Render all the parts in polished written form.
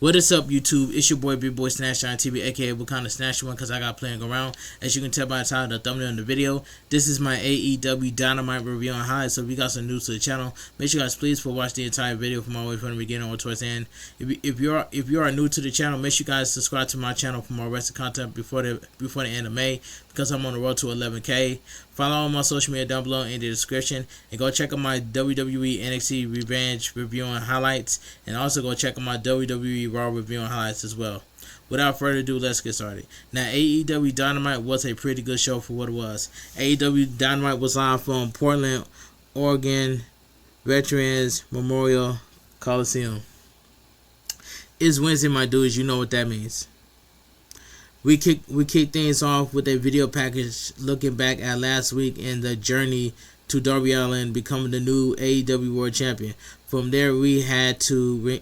What is up, YouTube? It's your boy, Big Boy Snatch on TV, aka Wakanda Snatch One, because I got playing around. As you can tell by the title, the thumbnail in the video, this is my AEW Dynamite review on highlights. So if you got some news to the channel, make sure you guys please watch the entire video from all the way from the beginning or towards the end. If you are new to the channel, make sure you guys subscribe to my channel for more wrestling content before the end of May, because I'm on the road to 11K. Follow all my social media down below in the description, and go check out my WWE NXT Revenge review and highlights, and also go check out my WWE Raw review and highlights as well. Without further ado, let's get started. Now, AEW Dynamite was a pretty good show for what it was. AEW Dynamite was live from Portland, Oregon Veterans Memorial Coliseum. It's Wednesday, my dudes. You know what that means. We kick things off with a video package looking back at last week and the journey to Darby Allin becoming the new AEW World Champion. From there, we head to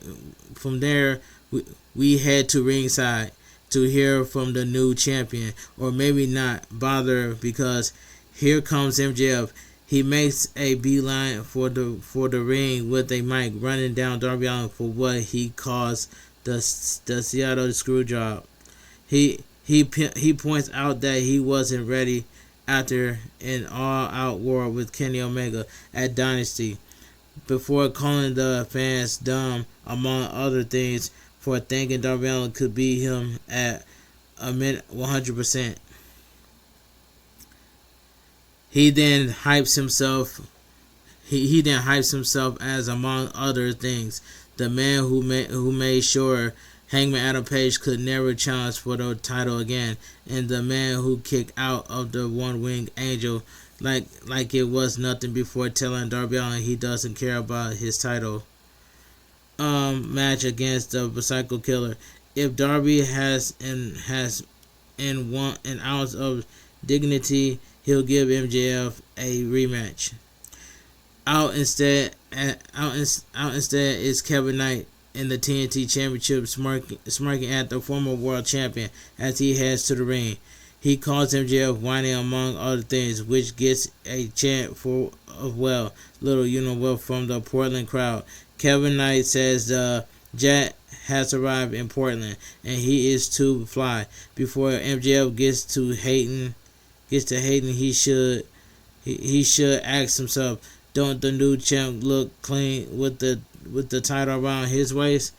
ringside to hear from the new champion, or maybe not bother, because here comes MJF. He makes a beeline for the ring with a mic, running down Darby Allin for what he calls the Seattle Screwjob. He points out that he wasn't ready after an all-out war with Kenny Omega at Dynasty, before calling the fans dumb, among other things, for thinking Darby Allin could beat him at a minute 100%. He then hypes himself. He then hypes himself as, among other things, the man who made sure Hangman Adam Page could never challenge for the title again, and the man who kicked out of the one-winged angel like it was nothing, before telling Darby Allin he doesn't care about his title match against the Psycho Killer. If Darby has an ounce of dignity, he'll give MJF a rematch. Out instead is Kevin Knight in the TNT Championship, smirking at the former world champion as he heads to the ring. He calls MJF whining, among other things, which gets a chant for well, little from the Portland crowd. Kevin Knight says the Jet has arrived in Portland and he is to fly. Before MJF gets to hating, he should ask himself, don't the new champ look clean with the title around his waist?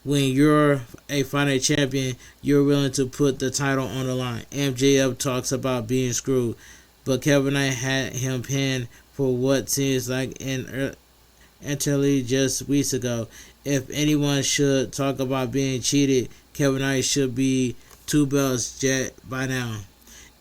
When you're a fighting champion, you're willing to put the title on the line. MJF talks about being screwed, but Kevin Knight had him pinned for what seems like entirely just weeks ago. If anyone should talk about being cheated, Kevin Knight should be 2 belts Jet by now.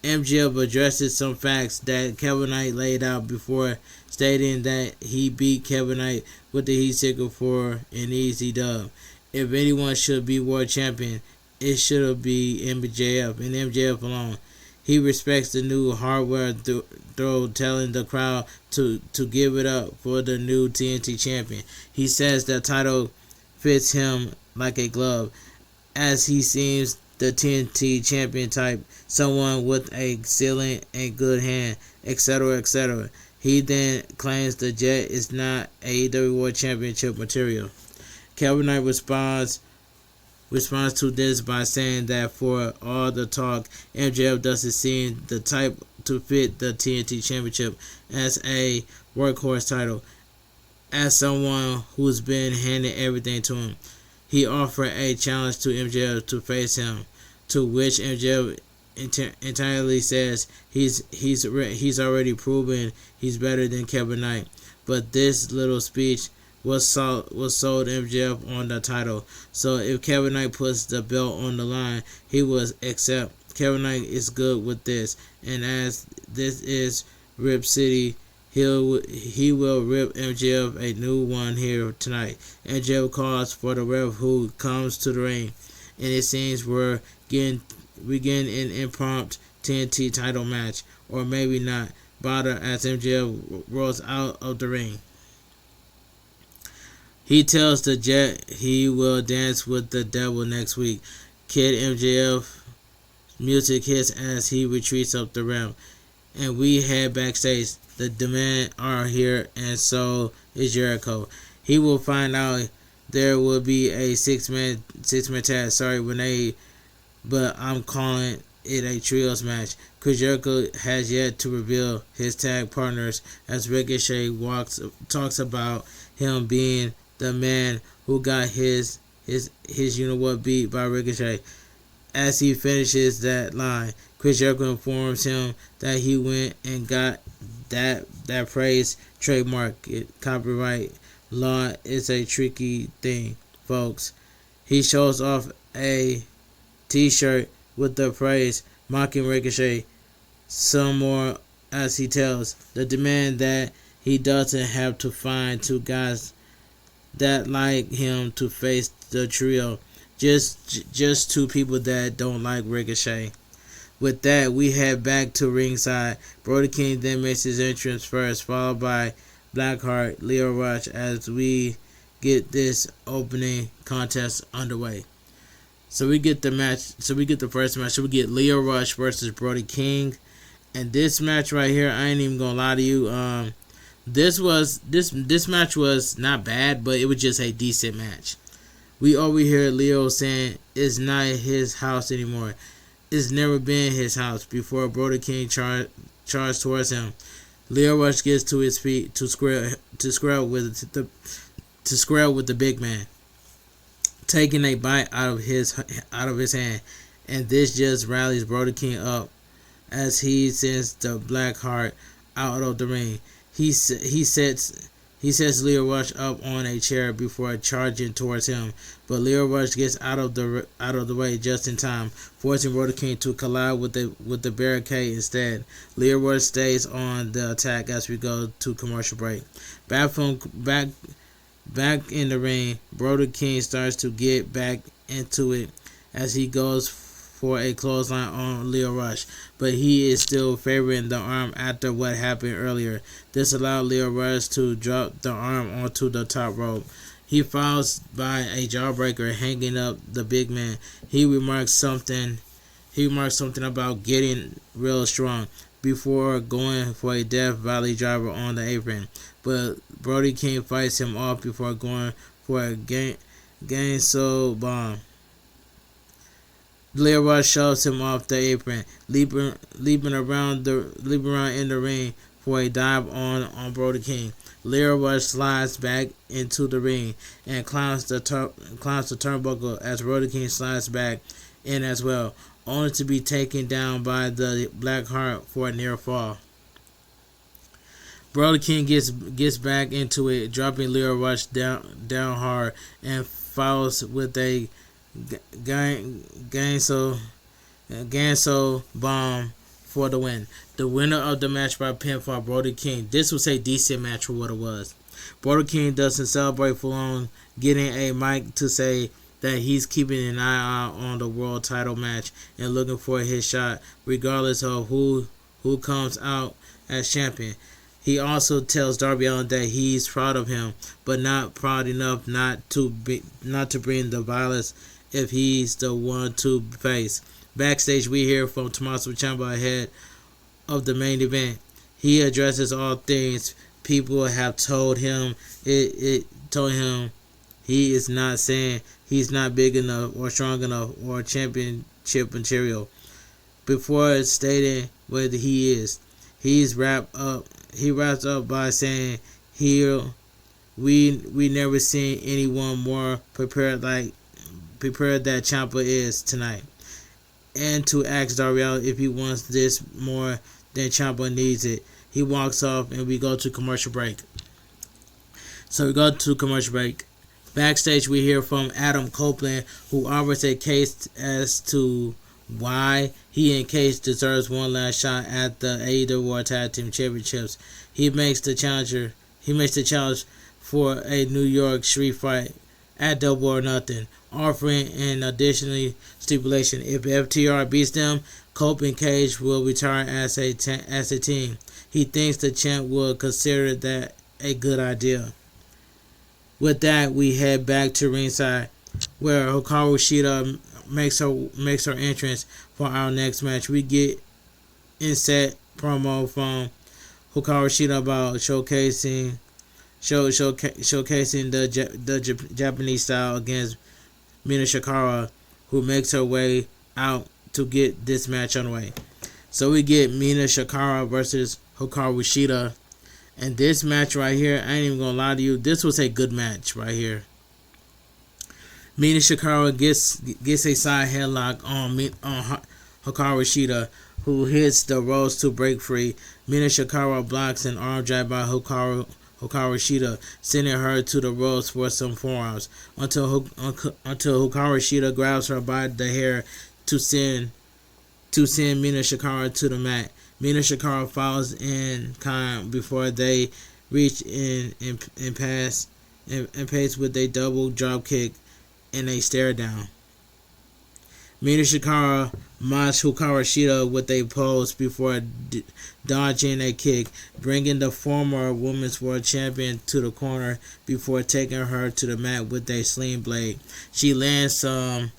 MJF addresses some facts that Kevin Knight laid out before, stating that he beat Kevin Knight with the heat seeker for an easy dub. If anyone should be world champion, it should be MJF, and MJF alone. He respects the new hardware throw, telling the crowd to give it up for the new TNT champion. He says the title fits him like a glove, as he seems the TNT champion type, someone with a ceiling and good hand, etc., etc. He then claims the Jet is not AEW World Championship material. Kevin Knight responds to this by saying that for all the talk, MJF doesn't seem the type to fit the TNT Championship as a workhorse title, as someone who's been handed everything to him. He offered a challenge to MJF to face him, to which MJF entirely says he's already proven he's better than Kevin Knight. But this little speech was sold MJF on the title. So if Kevin Knight puts the belt on the line, he will accept. Kevin Knight is good with this, and as this is Rip City, he will rip MJF a new one here tonight. MJF calls for the ref, who comes to the ring, and it seems we're getting an impromptu TNT title match, or maybe not. Bother as MJF rolls out of the ring. He tells the Jet he will dance with the devil next week. Kid MJF music hits as he retreats up the ramp, and we head backstage. The demand are here, and so is Jericho. He will find out there will be a six-man tag. Sorry, Renee, but I'm calling it a trios match. Chris Jericho has yet to reveal his tag partners as Ricochet talks about him being the man who got his you know what beat by Ricochet. As he finishes that line, Chris Jericho informs him that he went and got that phrase trademark. Copyright law is a tricky thing, folks. He shows off a t-shirt with the phrase mocking Ricochet some more as he tells the demand that he doesn't have to find two guys that like him to face the trio. Just two people that don't like Ricochet. With that, we head back to ringside. Brody King then makes his entrance first, followed by Blackheart, Leo Rush, as we get this opening contest underway. So we get the first match. So we get Leo Rush versus Brody King. And this match right here, I ain't even gonna lie to you. This match was not bad, but it was just a decent match. We overhear Leo saying it's not his house anymore. It's never been his house before Brody King charged towards him. Leo Rush gets to his feet to square with the big man, taking a bite out of his hand, and this just rallies Brody King up as he sends the Blackheart out of the ring. He sets Leo Rush up on a chair before charging towards him, but Leo Rush gets out of the way just in time, forcing Brody King to collide with the barricade instead. Leo Rush stays on the attack as we go to commercial break. Back in the ring, Brody King starts to get back into it as he goes for a clothesline on Leo Rush, but he is still favoring the arm after what happened earlier. This allowed Leo Rush to drop the arm onto the top rope. He falls by a jawbreaker, hanging up the big man. He remarks something about getting real strong before going for a Death Valley driver on the apron, but Brody King fights him off before going for a Gainsaw bomb. Leo Rush shoves him off the apron, leaping around in the ring for a dive on Brody King. Leo Rush slides back into the ring and climbs the turnbuckle as Brody King slides back in as well, only to be taken down by the Blackheart for a near fall. Brody King gets back into it, dropping Leo Rush down hard, and follows with a Gainsaw bomb for the win. The winner of the match by pinfall, Brody King. This was a decent match for what it was. Brody King doesn't celebrate for long, getting a mic to say that he's keeping an eye out on the world title match and looking for his shot, regardless of who comes out as champion. He also tells Darby Allin that he's proud of him, but not proud enough not to bring the violence if he's the one to face. Backstage, we hear from Tommaso Ciampa ahead of the main event. He addresses all things people have told him. Told him he is not saying he's not big enough or strong enough or championship material. Before stating what he is, he wraps up by saying, we never seen anyone more prepared that Ciampa is tonight, and to ask Darby Allin if he wants this more than Ciampa needs it. He walks off and we go to commercial break. So we go to commercial break. Backstage, we hear from Adam Copeland, who offers a case as to why he and Case deserves one last shot at the AEW World Tag Team Championships. He makes the challenge for a New York street fight at Double or Nothing, offering an additional stipulation: if FTR beats them, Cope and Cage will return as a team. He thinks the champ will consider that a good idea. With that, we head back to ringside, where Hikaru Shida makes her entrance for our next match. We get inset promo from Hikaru Shida about showcasing showcasing the Japanese style against Mina Shakara, who makes her way out to get this match underway. So we get Mina Shakara versus Hikaru Shida. And this match right here, I ain't even gonna lie to you, this was a good match right here. Mina Shakara gets a side headlock on Hikaru Shida, who hits the ropes to break free. Mina Shakara blocks an arm drag by Hikaru Shida, sending her to the ropes for some forearms until Hikaru Shida grabs her by the hair to send Mina Shakara to the mat. Mina Shakara falls in kind before they reach in pass with a double drop kick and a stare down. Mina Shakara mocks Hikaru Shida with a pose before dodging a kick, bringing the former Women's World Champion to the corner before taking her to the mat with a sling blade. She lands some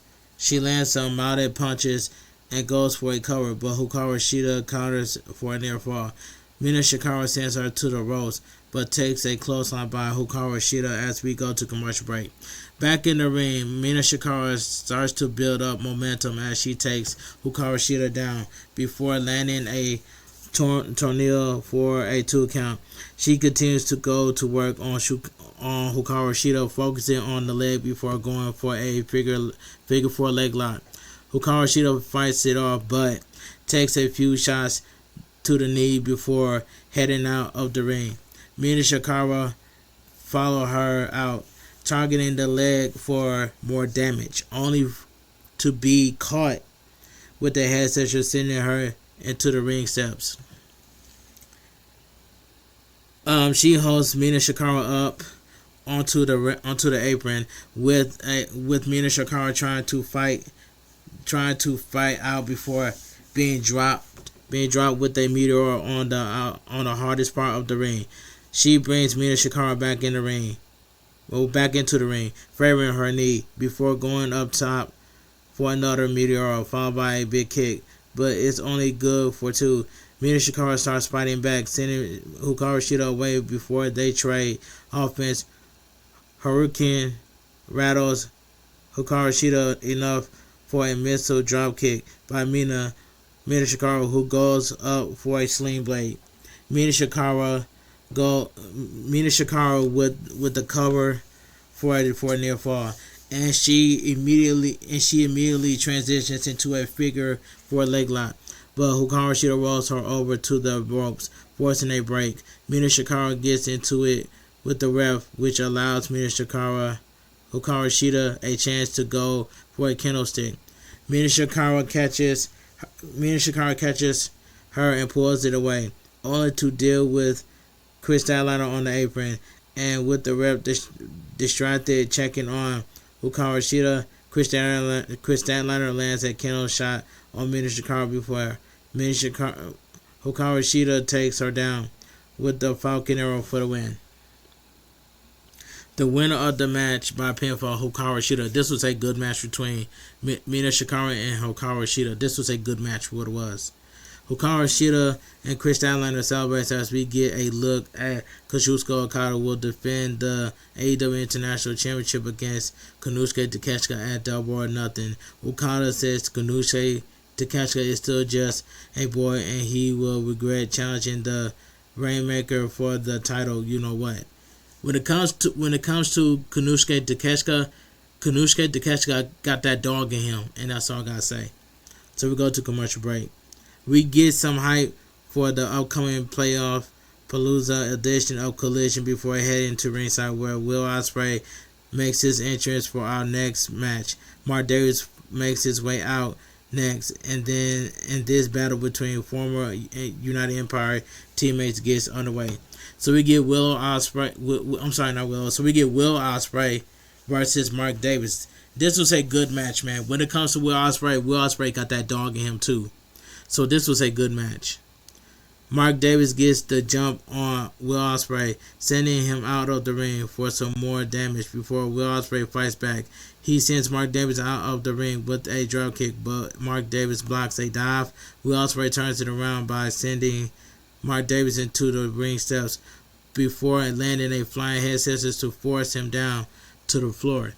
mounted punches and goes for a cover, but Hikaru Shida counters for a near fall. Mina Shakara sends her to the ropes, but takes a clothesline by Hikaru Shida as we go to commercial break. Back in the ring, Mina Shakara starts to build up momentum as she takes Hikaru Shida down before landing a tornado for a 2 count. She continues to go to work on Hikaru Shida, focusing on the leg before going for a figure 4 leg lock. Hikaru Shida fights it off, but takes a few shots to the knee before heading out of the ring. Mina Shakara follow her out, targeting the leg for more damage, only to be caught with the head scissor, sending her into the ring steps. She holds Mina Shakara up onto the apron with Mina Shakara trying to fight out before being dropped with a meteor on the hardest part of the ring. She brings Mina Shakara back into the ring, favoring her knee before going up top for another meteor followed by a big kick, but it's only good for 2. Mina Shakara starts fighting back, sending Hikaru Shida away before they trade offense. Hurricane rattles Hikaru Shida enough for a missile drop kick by Mina Shakara, who goes up for a sling blade. Mina Shakara with the cover for a near fall, and she immediately transitions into a figure 4 leg lock. But Hikaru Shida rolls her over to the ropes, forcing a break. Mina Shakara gets into it with the ref, which allows Hikaru Shida a chance to go for a candlestick. Mina Shakara catches her and pulls it away, only to deal with Chris Statlander on the apron, and with the ref distracted checking on Hikaru Shida, Chris Statlander lands a kendo shot on Mina Shakara before Hikaru Shida takes her down with the Falcon Arrow for the win. The winner of the match by pinfall, Hikaru Shida. This was a good match between Mina Shakara and Hikaru Shida. This was a good match for what it was. Hikaru Shida and Chris Statlander celebrate as we get a look at Kazuchika Okada will defend the AEW International Championship against Konosuke Takeshita at Double or Nothing. Okada says Konosuke Takeshita is still just a boy and he will regret challenging the Rainmaker for the title. You know what? When it comes to Konosuke Takeshita got that dog in him, and that's all I gotta say. So we go to commercial break. We get some hype for the upcoming playoff Palooza edition of Collision before heading to ringside, where Will Ospreay makes his entrance for our next match. Mark Davis makes his way out next, and then in this battle between former United Empire teammates gets underway. So we get Will Ospreay versus Mark Davis. This was a good match, man. When it comes to Will Ospreay got that dog in him too. So this was a good match. Mark Davis gets the jump on Will Ospreay, sending him out of the ring for some more damage before Will Ospreay fights back. He sends Mark Davis out of the ring with a drop kick, but Mark Davis blocks a dive. Will Ospreay turns it around by sending Mark Davis into the ring steps, before landing a flying head scissors to force him down to the floor.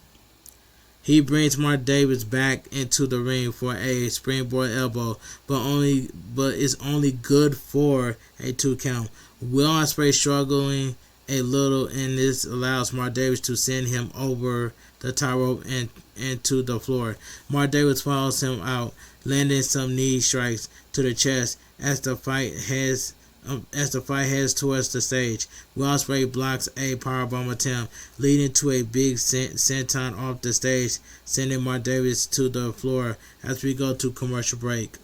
He brings Mark Davis back into the ring for a springboard elbow, but is only good for a 2 count. Will Ospreay struggling a little, and this allows Mark Davis to send him over the top rope and into the floor. Mark Davis follows him out, landing some knee strikes to the chest as the fight heads towards the stage. Will Ospreay blocks a powerbomb attempt, leading to a big senton off the stage, sending Mark Davis to the floor as we go to commercial break.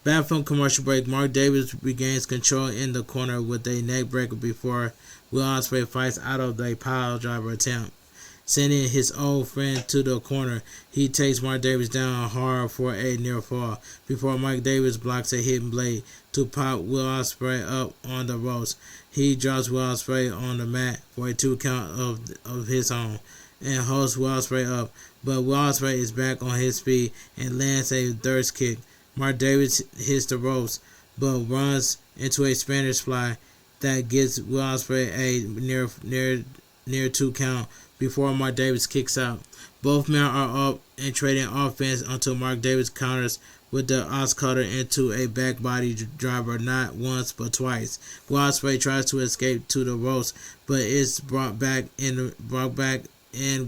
Back from commercial break, Mark Davis regains control in the corner with a neck breaker before Will Ospreay fights out of the pile driver attempt. Sending his old friend to the corner, he takes Mark Davis down hard for a near fall before Mark Davis blocks a hidden blade to pop Will Ospreay up on the ropes. He drops Will Ospreay on the mat for a 2 count of his own and holds Will Ospreay up, but Will Ospreay is back on his feet and lands a thirst kick. Mark Davis hits the ropes, but runs into a Spanish fly that gets Will Ospreay a near 2 count before Mark Davis kicks out. Both men are up and trading offense until Mark Davis counters with the Oscutter into a back body driver not once but twice. Will Ospreay tries to escape to the ropes, but is brought back in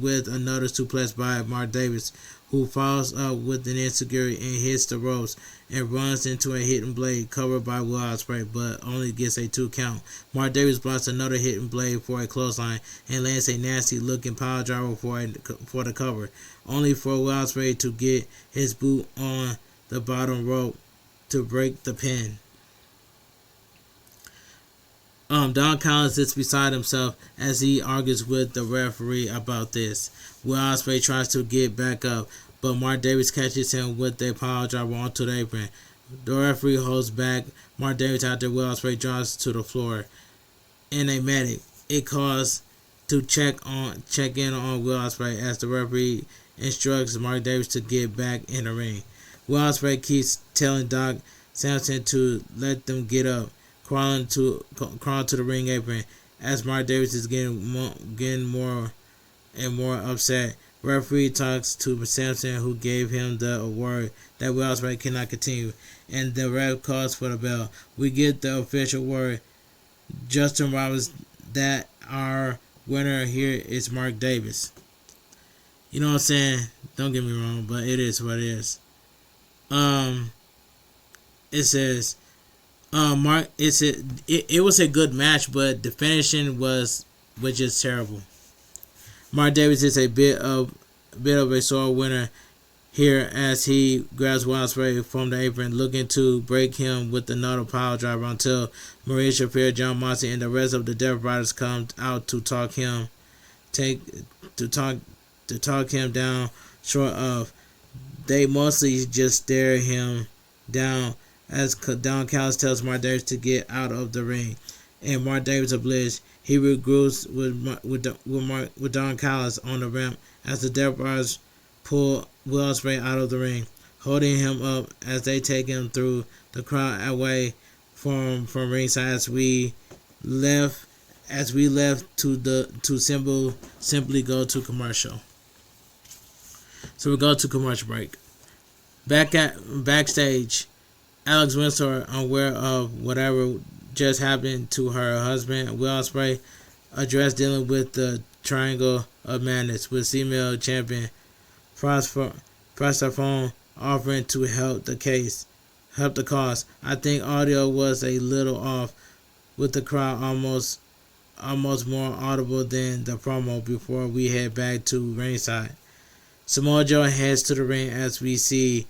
with another suplex by Mark Davis, who follows up with an insecurity and hits the ropes and runs into a hidden blade covered by Will Ospreay, but only gets a 2 count. Mark Davis blocks another hidden blade for a clothesline and lands a nasty looking power driver for the cover, only for Will Ospreay to get his boot on the bottom rope to break the pin. Don Callis is beside himself as he argues with the referee about this. Will Ospreay tries to get back up, but Mark Davis catches him with a power driver onto the apron. The referee holds back Mark Davis after Will Ospreay drops to the floor. In a medic, it calls to check in on Will Ospreay as the referee instructs Mark Davis to get back in the ring. Will Ospreay keeps telling Doc Samson to let them get up, crawling to the ring apron as Mark Davis is getting more and more upset. Referee talks to Samson, who gave him the word that Will Ospreay cannot continue, and the ref calls for the bell. We get the official word, Justin Roberts, that our winner here is Mark Davis. You know what I'm saying? Don't get me wrong, but it is what it is. It says, it was a good match, but the finishing was just terrible. Mark Davis is a bit of a sore winner here as he grabs Will Ospreay from the apron, looking to break him with another power driver until Maria Shafir, John Moxley, and the rest of the Death Riders come out to talk him down short of. They mostly just stare him down as Don Callis tells Mark Davis to get out of the ring, and Mark Davis obliges. He regroups with Don Callis on the ramp as the Death Riders pull Will Ospreay out of the ring, holding him up as they take him through the crowd away from ringside as we left to simply go to commercial. So we go to commercial break. Backstage, Alex Windsor, unaware of whatever just happened to her husband, Will Ospreay, addressed dealing with the Triangle of Madness with female champion Prostaphone offering to help the cause. I think audio was a little off, with the crowd almost more audible than the promo before we head back to ringside. Samoa Joe heads to the ring as we see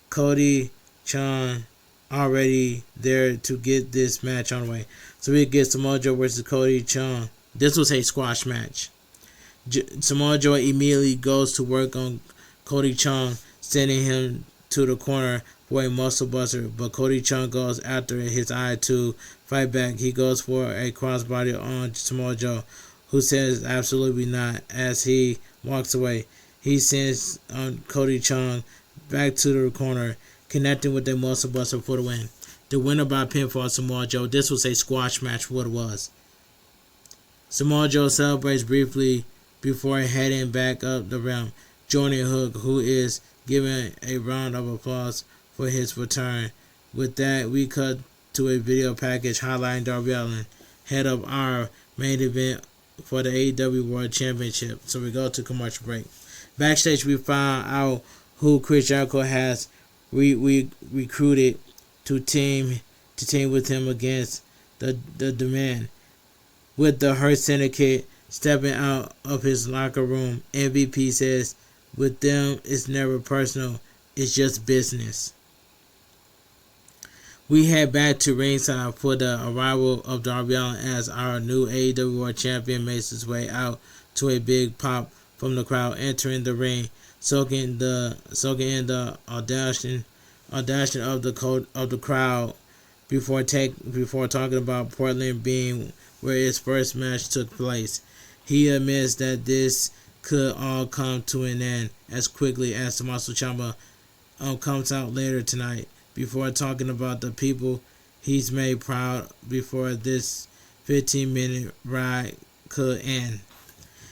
Cody Chun already there to get this match on the way. So we get Samoa Joe versus Cody Chun. This was a squash match. Samoa Joe immediately goes to work on Cody Chun, sending him to the corner for a muscle buster, but Cody Chun goes after his eye to fight back. He goes for a crossbody on Samoa Joe, who says absolutely not as he walks away. He sends Cody Chun back to the corner, connecting with the muscle buster for the win. The winner by pinfall, Samoa Joe. This was a squash match, what it was. Samoa Joe celebrates briefly before heading back up the ramp, joining Hook, who is given a round of applause for his return. With that, we cut to a video package highlighting Darby Allin, head of our main event for the AEW World Championship. So we go to commercial break. Backstage, we found out who Chris Jericho has recruited to team with him against the Demand. With the Hurt Syndicate stepping out of his locker room, MVP says, "With them, it's never personal. It's just business." We head back to ringside for the arrival of Darby Allin as our new AEW World Champion makes his way out to a big pop from the crowd, entering the ring, soaking in the audacity of the crowd before talking about Portland being where his first match took place. He admits that this could all come to an end as quickly as Tommaso Ciampa comes out later tonight, before talking about the people he's made proud before this 15-minute ride could end.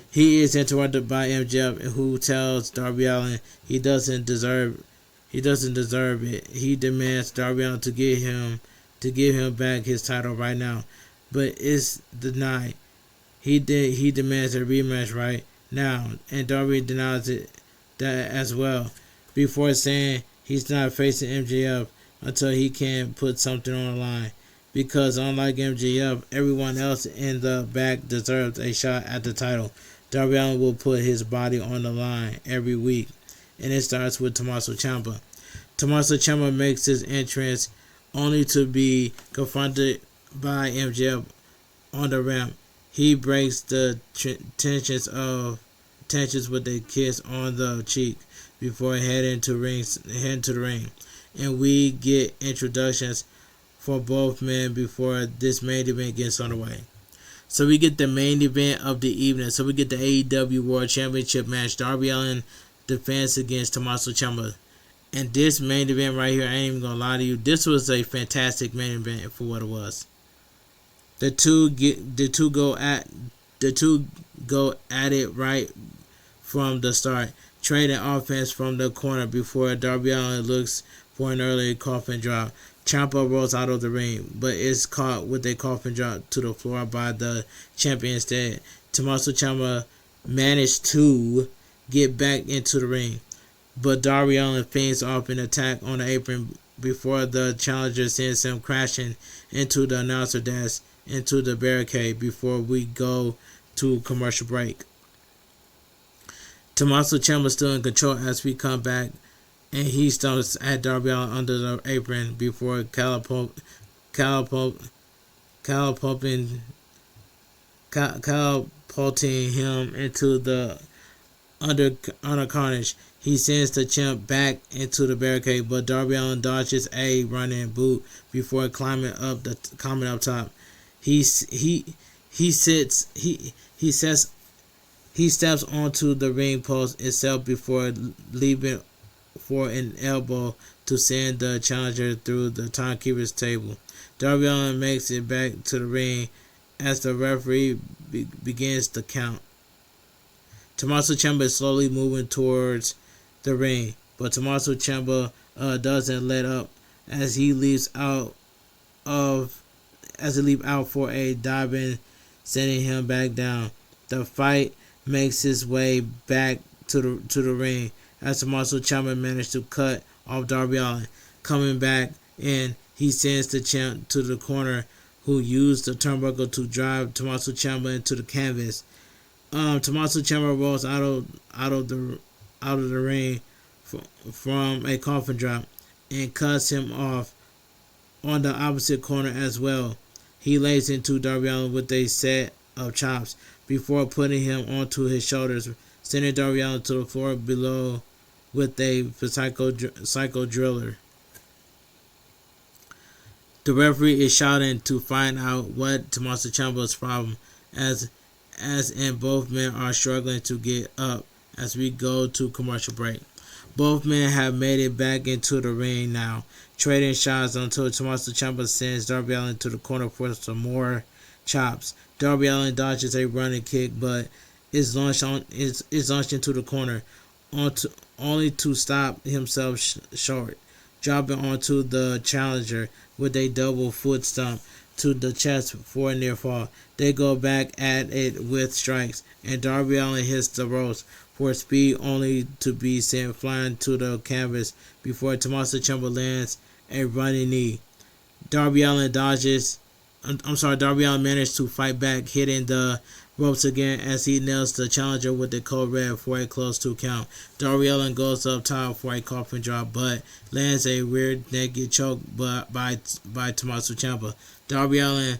He is interrupted by MJF, who tells Darby Allin he doesn't deserve it. He demands Darby Allin to give him back his title right now, but it's denied. He demands a rematch right now, and Darby denies that as well, before saying he's not facing MJF until he can put something on the line, because unlike MJF, everyone else in the back deserves a shot at the title. Darby Allin will put his body on the line every week, and it starts with Tommaso Ciampa. Tommaso Ciampa makes his entrance only to be confronted by MJF on the ramp. He breaks the tensions with a kiss on the cheek before heading to the ring, and we get introductions for both men before this main event gets underway. So we get the main event of the evening. So we get the AEW World Championship match. Darby Allin defense against Tommaso Ciampa. And this main event right here, I ain't even gonna lie to you, this was a fantastic main event for what it was. The two go at it right from the start, trading offense from the corner before Darby Allin looks for an early coffin drop. Ciampa rolls out of the ring, but is caught with a coffin drop to the floor by the champion instead. Tommaso Ciampa managed to get back into the ring, but Darby Allin feints off an attack on the apron before the challenger sends him crashing into the announcer desk, into the barricade, before we go to commercial break. Tommaso Ciampa still in control as we come back, and he stomps at Darby Allin under the apron before catapulting him into the under carnage. He sends the champ back into the barricade, but Darby Allin dodges a running boot before climbing up top. He steps onto the ring post itself before leaving for an elbow to send the challenger through the timekeeper's table. Darby Allin makes it back to the ring as the referee begins the count. Tommaso Ciampa is slowly moving towards the ring, but Tommaso Ciampa doesn't let up as he leaps out for a dive, sending him back down. The fight makes his way back to the ring as Tommaso Ciampa managed to cut off Darby Allin. Coming back in, he sends the champ to the corner, who used the turnbuckle to drive Tommaso Ciampa into the canvas. Tommaso Ciampa rolls out of the ring from a coffin drop and cuts him off on the opposite corner as well. He lays into Darby Allin with a set of chops before putting him onto his shoulders, sending Darby Allin to the floor below with a psycho driller. The referee is shouting to find out what Tommaso Ciampa's problem, as both men are struggling to get up as we go to commercial break. Both men have made it back into the ring now, trading shots until Tommaso Ciampa sends Darby Allin to the corner for some more chops. Darby Allin dodges a running kick, but is launched into the corner, only to stop himself short, dropping onto the challenger with a double foot stomp to the chest for a near fall. They go back at it with strikes, and Darby Allin hits the ropes for speed, only to be sent flying to the canvas before Tommaso Ciampa lands a running knee. Darby Allin Darby Allin managed to fight back, hitting the ropes again as he nails the challenger with the code red for a close 2 count. Darby Allin goes up top for a coffin drop, but lands a weird naked choke by Tommaso Ciampa. Darby Allin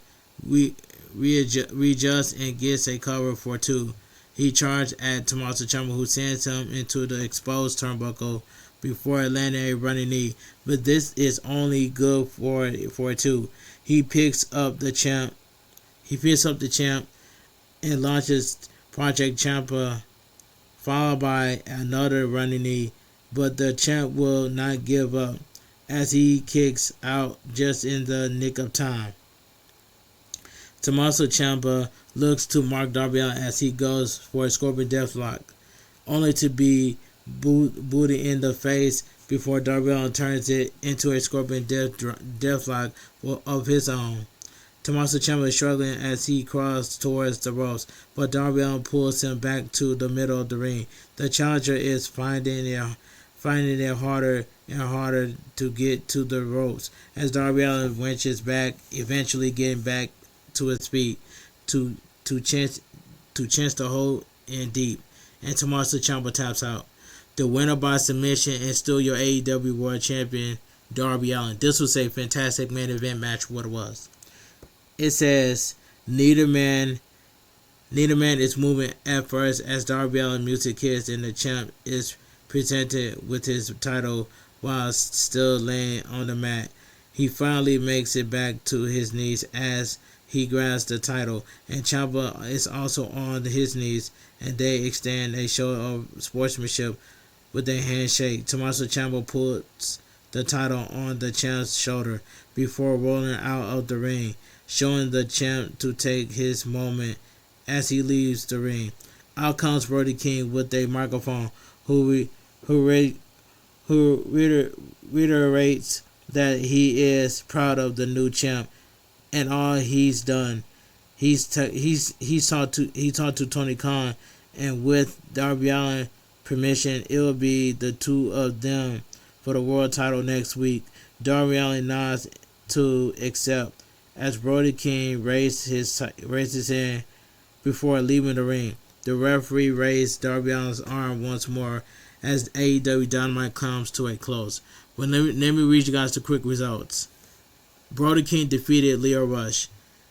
readjusts and gets a cover for 2. He charged at Tommaso Ciampa, who sends him into the exposed turnbuckle before landing a running knee. But this is only good for 2. He picks up the champ and launches Project Ciampa, followed by another running knee. But the champ will not give up as he kicks out just in the nick of time. Tommaso Ciampa looks to mark Darby Allin as he goes for a Scorpion Deathlock, only to be booted in the face before Darby Allin turns it into a Scorpion Deathlock of his own. Tommaso Ciampa is struggling as he crosses towards the ropes, but Darby Allin pulls him back to the middle of the ring. The challenger is finding it harder and harder to get to the ropes as Darby Allin winches back, eventually getting back to his feet to chance to hold in deep, and Tommaso Ciampa taps out. The winner by submission and still your AEW World Champion, Darby Allin. This was a fantastic main event match. What it was. It says neither man is moving at first as Darby Allin music hits and the champ is presented with his title while still laying on the mat. He finally makes it back to his knees as he grabs the title, and Ciampa is also on his knees, and they extend a show of sportsmanship with a handshake. Tommaso Ciampa puts the title on the champ's shoulder before rolling out of the ring, showing the champ to take his moment as he leaves the ring. Out comes Brody King with a microphone, who reiterates that he is proud of the new champ and all he's done. He talked to Tony Khan, and with Darby Allin permission, it will be the two of them for the world title next week. Darby Allin nods to accept as Brody King raises his hand before leaving the ring. The referee raised Darby Allin's arm once more as AEW Dynamite comes to a close. Let me read you guys the quick results. Brody King defeated Leo Rush.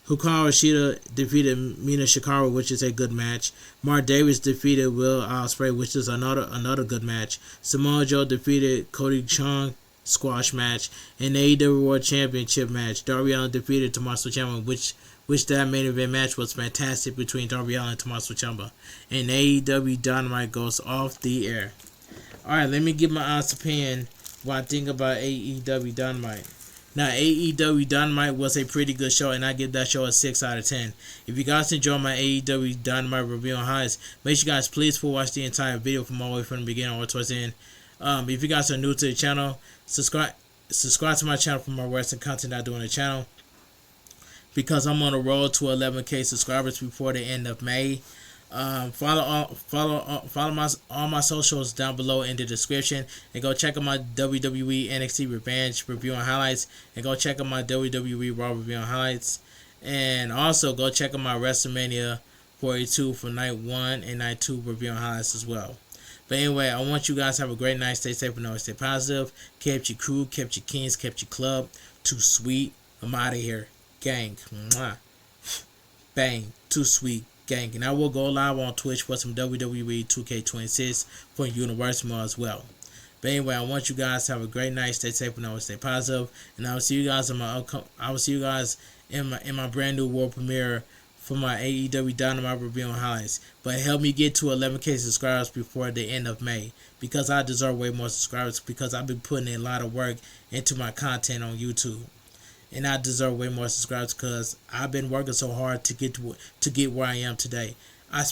Hikaru Shida defeated Mina Shikara, which is a good match. Mark Davis defeated Will Ospreay, which is another good match. Samoa Joe defeated Cody Chung, squash match. And the AEW World Championship match, Darby Allin defeated Tommaso Ciampa, which that main event match was fantastic between Darby Allin and Tommaso Ciampa. And AEW Dynamite goes off the air. Alright, let me give my honest opinion what I think about AEW Dynamite. Now, AEW Dynamite was a pretty good show, and I give that show a 6 out of 10. If you guys enjoy my AEW Dynamite review on highlights, make sure you guys please watch the entire video from all the way from the beginning or towards the end. If you guys are new to the channel, subscribe to my channel for more wrestling content I do on the channel, because I'm on a road to 11K subscribers before the end of May. Follow all my socials down below in the description, and go check out my WWE NXT Revenge review and highlights, and go check out my WWE Raw review and highlights, and also go check out my WrestleMania 42 for night 1 and night 2 review and highlights as well. But anyway, I want you guys to have a great night. Stay safe and always stay positive. Kept your crew, kept your kings, kept your club. Too sweet. I'm out of here. Gang. Mwah. Bang. Too sweet. Gang. And I will go live on Twitch for some WWE 2K26 for Universal as well. But anyway, I want you guys to have a great night. Stay safe and always stay positive. And I will see you guys in my brand new world premiere for my AEW Dynamite review and highlights. But help me get to 11K subscribers before the end of May, because I deserve way more subscribers, because I've been putting in a lot of work into my content on YouTube. and I deserve way more subscribers because I've been working so hard to get where I am today. I'm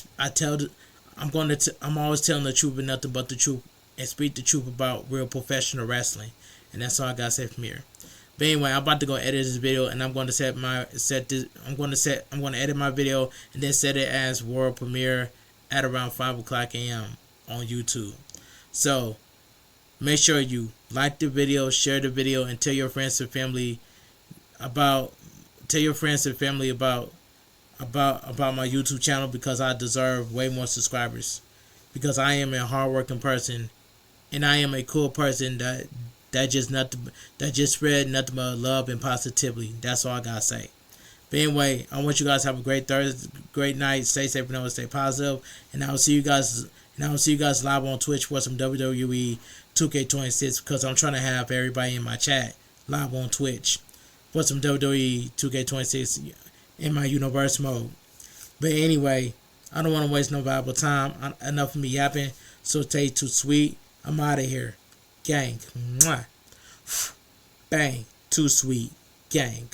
always telling the truth and nothing but the truth, and speak the truth about real professional wrestling, and that's all I gotta say from here. But anyway, I'm about to go edit this video, and I'm going to I'm going to edit my video and then set it as world premiere at around 5:00 a.m. on YouTube. So make sure you like the video, share the video, and tell your friends and family about my YouTube channel, because I deserve way more subscribers, because I am a hardworking person, and I am a cool person that just spread nothing but love and positivity. That's all I gotta say. But anyway, I want you guys to have a great Thursday, great night. Stay safe and always stay positive. And I will see you guys live on Twitch for some WWE 2K26, because I'm trying to have everybody in my chat live on Twitch for some WWE 2K26 in my universe mode. But anyway, I don't want to waste no valuable time. Enough of me yapping. So stay too sweet. I'm out of here. Gang. Mwah. Bang. Too sweet. Gang.